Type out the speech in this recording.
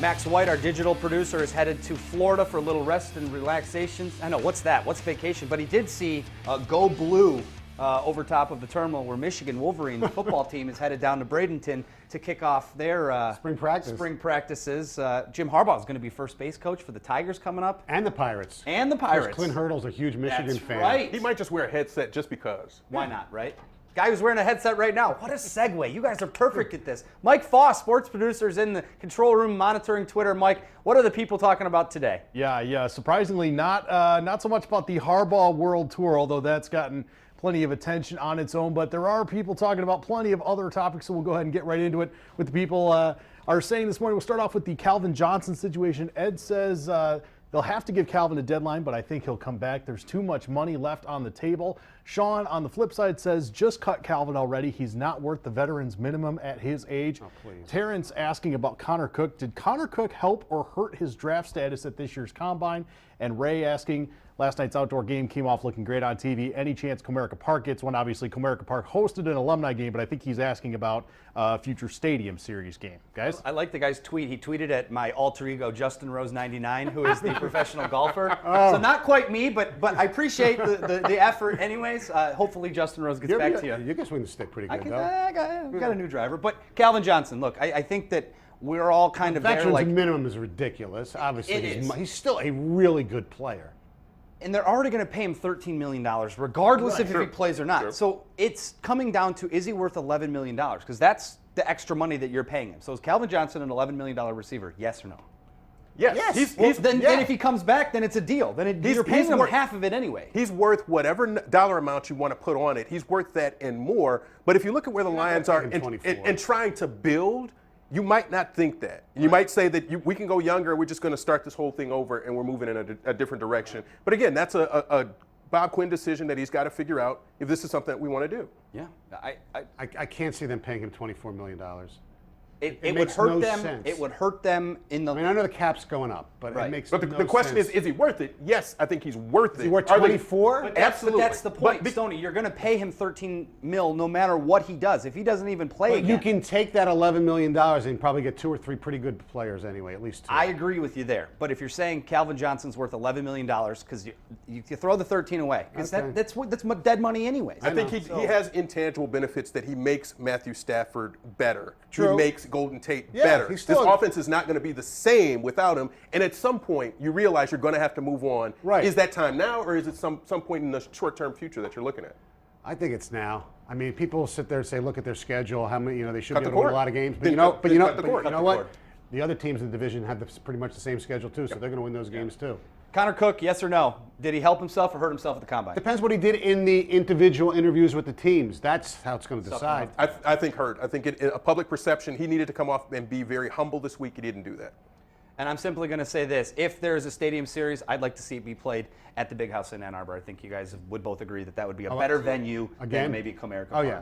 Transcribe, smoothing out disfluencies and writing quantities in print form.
Max White, our digital producer, is headed to Florida for a little rest and relaxation. I know, what's that? What's vacation? But he did see Go Blue over top of the terminal where Michigan Wolverine football team is headed down to Bradenton to kick off their spring practices. Jim Harbaugh is going to be first base coach for the Tigers coming up. And the Pirates. And the Pirates. Clint Hurdle's a huge Michigan fan. Right. He might just wear a headset just because. Why not, right? Guy who's wearing a headset right now. What a segue. You guys are perfect at this. Mike Foss, sports producer, is in the control room monitoring Twitter. Mike, what are the people talking about today? Yeah. Surprisingly, not so much about the Harbaugh World Tour, although that's gotten plenty of attention on its own. But there are people talking about plenty of other topics, so we'll go ahead and get right into it. With the people are saying this morning, we'll start off with the Calvin Johnson situation. Ed says they'll have to give Calvin a deadline, but I think he'll come back. There's too much money left on the table. Sean, on the flip side, says just cut Calvin already. He's not worth the veteran's minimum at his age. Oh, please. Terrence asking about Connor Cook. Did Connor Cook help or hurt his draft status at this year's Combine? And Ray asking, last night's outdoor game came off looking great on TV. Any chance Comerica Park gets one? Obviously, Comerica Park hosted an alumni game, but I think he's asking about future Stadium Series game. Guys? I like the guy's tweet. He tweeted at my alter ego, Justin Rose 99, who is the professional golfer. So not quite me, but I appreciate the effort anyways. Hopefully Justin Rose gets back to you. You can swing the stick pretty good, though. I got a new driver. But Calvin Johnson, look, I think that we're all kind of there. Veterans minimum is ridiculous. Obviously, he's still a really good player. And they're already going to pay him $13 million, regardless if he plays or not. Sure. So it's coming down to, is he worth $11 million? Because that's the extra money that you're paying him. So is Calvin Johnson an $11 million receiver? Yes or no? Yes. Then if he comes back, then it's a deal. Then you're paying him half of it anyway. He's worth whatever dollar amount you want to put on it. He's worth that and more. But if you look at where the Lions are and trying to build, you might not think that. You might say that we can go younger, we're just going to start this whole thing over and we're moving in a different direction. But again, that's a Bob Quinn decision that he's got to figure out if this is something that we want to do. Yeah. I can't see them paying him $24 million. It would hurt them. Sense. It would hurt them in the. I mean, I know the cap's going up, but it makes. But the question is he worth it? Yes, I think he's worth it. Is he worth 24? Absolutely. But that's the point, Stoney. You're going to pay him $13 million no matter what he does. If he doesn't even play again, you can take that $11 million and probably get 2 or 3 pretty good players anyway, at least 2. I agree with you there. But if you're saying Calvin Johnson's worth $11 million, because you throw the 13 away, because that's dead money anyways. I think he has intangible benefits that he makes Matthew Stafford better. True. He makes Golden Tate better. This offense is not going to be the same without him. And at some point, you realize you're going to have to move on. Right. Is that time now, or is it some point in the short-term future that you're looking at? I think it's now. I mean, people sit there and say, look at their schedule, how many, they should be able to win a lot of games. But you know what? The other teams in the division have pretty much the same schedule too, so they're going to win those games too. Connor Cook, yes or no? Did he help himself or hurt himself at the Combine? Depends what he did in the individual interviews with the teams. That's how it's going to decide. I think hurt. I think in a public perception, he needed to come off and be very humble this week. He didn't do that. And I'm simply going to say this. If there's a Stadium Series, I'd like to see it be played at the Big House in Ann Arbor. I think you guys would both agree that would be a better venue than maybe Comerica Park. Oh, yeah.